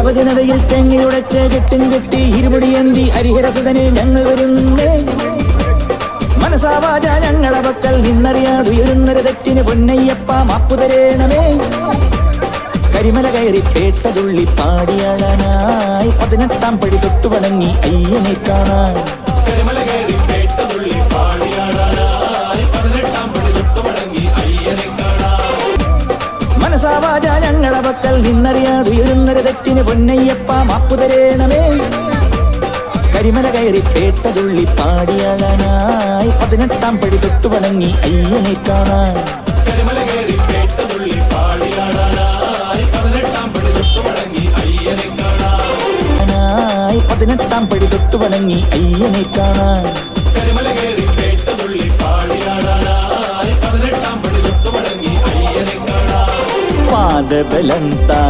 നവജനതയിൽ തെങ്ങിയുടച്ച് കെട്ടും കെട്ടി ഇരുമുടിയന്തി ഹരിഹരസുതനെ ഞങ്ങൾ വരുന്നേ. മനസാവാച ഞങ്ങളെ പക്കൽ നിന്നറിയാതുയരുന്നൊരു തെറ്റിന് പൊന്നയ്യപ്പ മാപ്പുതരേണമേ. കരിമല കയറി പേട്ടതുള്ളി പാടിയാടാനായി 18-ാം പടി തൊട്ടു വണങ്ങി അയ്യനെ കാണാൻ. കരിമല കയറി പേട്ടതുള്ളി പാടിയാടാനായി 18-ാം പടി തൊട്ടു വണങ്ങി അയ്യനെ കാണാൻ. മനസാവാച ഞങ്ങളെ പക്കൽ നിന്നറിയാതുയരുന്നൊരു തെറ്റിന് പൊന്നയ്യപ്പ മാപ്പുതരേണമേ. കരിമല കയറി പേട്ടതുള്ളി പാടിയാടാനായി 18-ാം പടി തൊട്ടു വണങ്ങി അയ്യനെ കാണാൻ. കരിമല കയറി പേട്ടതുള്ളി പാടിയാടാനായി 18-ാം പടി തൊട്ടു വണങ്ങി അയ്യനെ കാണാൻ. 18-ാം പടി തൊട്ടു വണങ്ങി അയ്യനെ കാണാൻ. കരിമല കയറി പേട്ടതുള്ളി പാടിയാടാനായി 18-ാം പടി തൊട്ടു വണങ്ങി അയ്യനെ കാണാൻ. പാദബലം താ